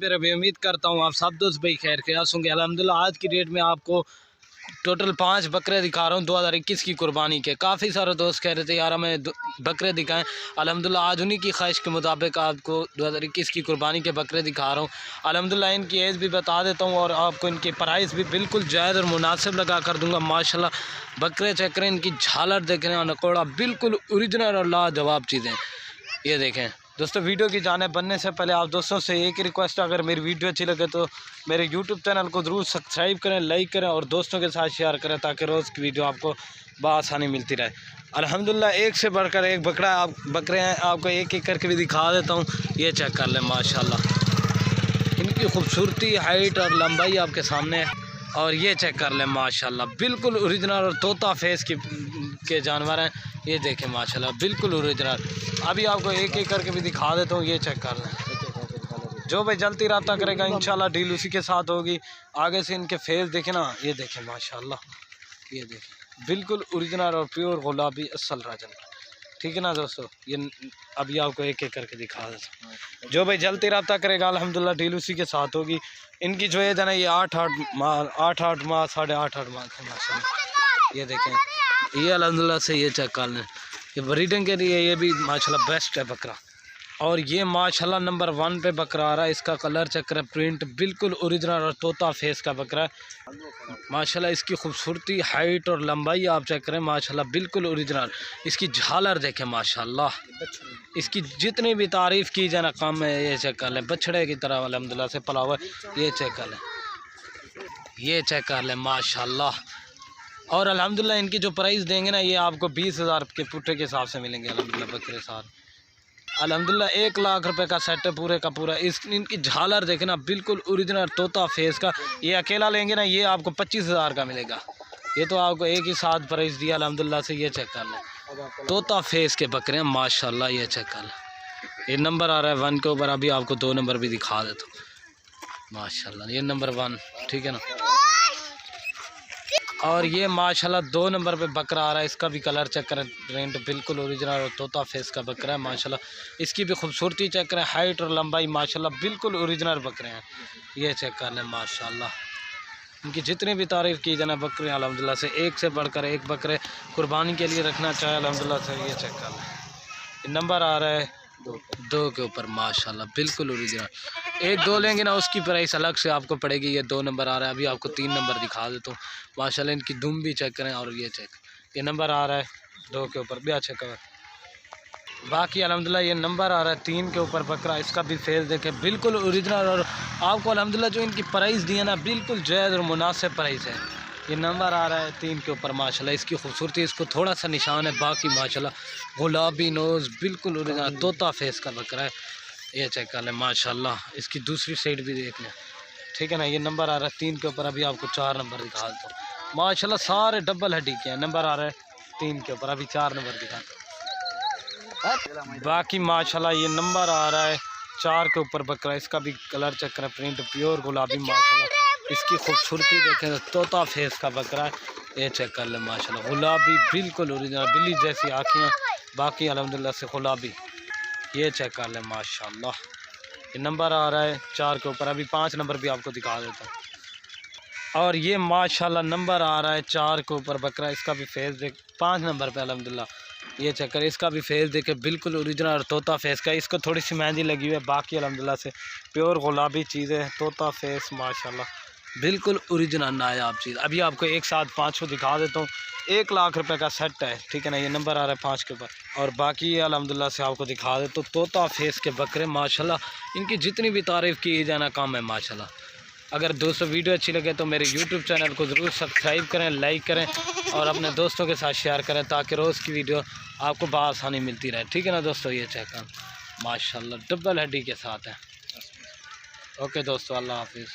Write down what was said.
पे रहे। उम्मीद करता हूँ आप सब दोस्त भाई खैर के होंगे। अल्हम्दुलिल्लाह आज की डेट में आपको टोटल 5 बकरे दिखा रहा हूँ 2021 की कुर्बानी के। काफ़ी सारे दोस्त कह रहे थे यार हमें बकरे दिखाएं। अल्हम्दुलिल्लाह आज उन्हीं की ख्वाहिश के मुताबिक आपको 2021 की कुर्बानी के बकरे दिखा रहा हूँ। अल्हम्दुलिल्लाह इनकी एज भी बता देता हूँ और आपको इनकी प्राइस भी बिल्कुल जायज़ और मुनासिब लगा कर दूँगा। माशाल्लाह बकरे चेक करें, इनकी झालर देख रहे हैं, नकोड़ा बिल्कुल ओरिजिनल और लाजवाब चीज़ें। ये देखें दोस्तों, वीडियो की जानेब बनने से पहले आप दोस्तों से एक ही रिक्वेस्ट है, अगर मेरी वीडियो अच्छी लगे तो मेरे यूट्यूब चैनल को ज़रूर सब्सक्राइब करें, लाइक करें और दोस्तों के साथ शेयर करें ताकि रोज़ की वीडियो आपको बआसानी मिलती रहे। अल्हम्दुलिल्लाह एक से बढ़कर एक बकरे हैं। आपको एक एक करके भी दिखा देता हूँ। ये चेक कर लें माशाल्लाह, इनकी खूबसूरती, हाइट और लंबाई आपके सामने है। और ये चेक कर लें माशाल्लाह बिल्कुल ओरिजिनल और तोता फेस के जानवर हैं। ये देखें माशाल्लाह बिल्कुल ओरिजिनल। अभी आपको एक एक करके भी दिखा देता हूँ। ये चेक कर लें। जो भाई जल्दी रब्ता करेगा इंशाल्लाह डील उसी के साथ होगी। आगे से इनके फेस देखें ना, ये देखें माशाल्लाह, ये देखें बिल्कुल ओरिजिनल और प्योर गुलाबी असल राजन। ठीक है ना दोस्तों, ये अभी आपको एक एक करके दिखा देता हूँ। जो भाई जल्दी रब्ता करेगा अल्हम्दुलिल्लाह डील उसी के साथ होगी। इनकी जो एज है ना ये 8 माह 8.5 माह है माशाल्लाह। ये देखें ये अल्हम्दुलिल्लाह से ये चेक कर लें। ये ब्रीडिंग के लिए ये भी माशाल्लाह बेस्ट है बकरा। और ये माशाल्लाह नंबर 1 पे बकरा आ रहा है। इसका कलर चेक करें, प्रिंट बिल्कुल ओरिजिनल और तोता फेस का बकरा है माशाल्लाह। इसकी खूबसूरती, हाइट और लंबाई आप चेक करें माशाल्लाह बिल्कुल ओरिजिनल। इसकी झालर देखें माशाल्लाह, इसकी जितनी भी तारीफ़ की जाए ना कम है। ये चेक कर लें, बछड़े की तरह अल्हम्दुलिल्लाह से पला हुआ है। ये चेक कर लें, ये चेक कर लें माशाल्लाह। और अल्हम्दुलिल्लाह इनकी जो प्राइस देंगे ना ये आपको 20,000 के पुट्टे के हिसाब से मिलेंगे अल्हम्दुलिल्लाह बकरे साथ। अल्हम्दुलिल्लाह 1 लाख रुपए का सेट है पूरे का पूरा। इनकी झालर देखें ना बिल्कुल ओरिजिनल तोता फेस का। ये अकेला लेंगे ना ये आपको 25,000 का मिलेगा। ये तो आपको एक ही साथ प्राइस दिया अल्हम्दुलिल्लाह से। ये चेक कर लें, तोता फेस के बकरे हैं माशाल्लाह। ये चेक कर लें, ये नंबर आ रहा है 1 के ऊपर। अभी आपको 2 नंबर भी दिखा देता हूँ माशाल्लाह। ये नंबर 1 ठीक है ना। और ये माशाल्लाह 2 नंबर पे बकरा आ रहा है। इसका भी कलर चेक करें, प्रिंट बिल्कुल ओरिजिनल और तोता फेस का बकरा है माशाल्लाह। इसकी भी खूबसूरती चेक करें, हाइट और लंबाई माशाल्लाह बिल्कुल ओरिजिनल बकरे हैं। ये चेक कर लें माशाल्लाह। इनकी जितनी भी तारीफ़ की जाना बकरे अल्हम्दुलिल्लाह से एक से बढ़कर एक बकरे कुर्बानी के लिए रखना चाहे अल्हम्दुलिल्लाह से। ये चेक कर लें, नंबर आ रहा है 2 के ऊपर माशाल्लाह बिल्कुल ओरिजिनल। 1-2 लेंगे ना उसकी प्राइस अलग से आपको पड़ेगी। ये 2 नंबर आ रहा है। अभी आपको 3 नंबर दिखा देता हूँ माशाल्लाह। इनकी दुम भी चेक करें और ये चेक, ये नंबर आ रहा है 2 के ऊपर भी अच्छा कवर। बाकी अल्हम्दुलिल्लाह ये नंबर आ रहा है 3 के ऊपर बकरा। इसका भी फेस देखें बिल्कुल ओरिजिनल। और आपको अल्हम्दुलिल्लाह जो इनकी प्राइस दी है ना बिल्कुल जायज़ और मुनासिब प्राइस है। ये नंबर आ रहा है 3 के ऊपर माशाल्लाह। इसकी खूबसूरती, इसको थोड़ा सा निशान है, बाकी माशाल्लाह गुलाबी नोज़ बिल्कुल ओरिजिनल तोता फेस का बकरा है। ये चेक कर लें माशाल्लाह। इसकी दूसरी साइड भी देख लें, ठीक है ना। ये नंबर आ रहा है 3 के ऊपर। अभी आपको 4 नंबर दिखा देता हूँ माशाल्लाह। सारे डबल हड्डी के हैं। नंबर आ रहा है 3 के ऊपर। अभी 4 नंबर दिखा। बाकी माशाल्लाह ये नंबर आ रहा है 4 के ऊपर बकरा। इसका भी कलर चेक करें, प्रिंट प्योर गुलाबी माशाल्लाह। इसकी खूबसूरती देखें, तोता फेस का बकरा है। ये चेक कर लें माशाल्लाह, गुलाबी बिल्कुल ओरिजिनल, बिल्ली जैसी आँखें, बाकी अल्हम्दुलिल्लाह से गुलाबी। ये चेक कर लें माशाल्लाह। ये नंबर आ रहा है 4 के ऊपर। अभी 5 नंबर भी आपको दिखा देता हूँ। और ये माशाल्लाह नंबर आ रहा है 4 के ऊपर बकरा। इसका भी फेस देख 5 नंबर पे अल्हम्दुलिल्लाह। ये चेक कर, इसका भी फेस देखे बिल्कुल ओरिजिनल और तोता फेस का। इसको थोड़ी सी मेहंदी लगी हुई है, बाकी अल्हम्दुलिल्लाह से प्योर गुलाबी चीज़ें, तोता फेस माशाल्लाह बिल्कुल ओरिजिनल नायाब चीज़। अभी आपको एक साथ 5 दिखा देता हूँ। 1 लाख रुपए का सेट है, ठीक है ना। ये नंबर आ रहा है 5 के ऊपर। और बाकी अल्हम्दुलिल्लाह से आपको दिखा दे तो तोता फेस के बकरे माशाल्लाह। इनकी जितनी भी तारीफ़ की जाना कम है माशाल्लाह। अगर दोस्तों वीडियो अच्छी लगे तो मेरे यूट्यूब चैनल को ज़रूर सब्सक्राइब करें, लाइक करें और अपने दोस्तों के साथ शेयर करें ताकि रोज़ की वीडियो आपको बआसानी मिलती रहे, ठीक है ना दोस्तों। ये चेक कर माशाल्लाह डबल हड्डी के साथ है। ओके दोस्तों, अल्लाह हाफिज़।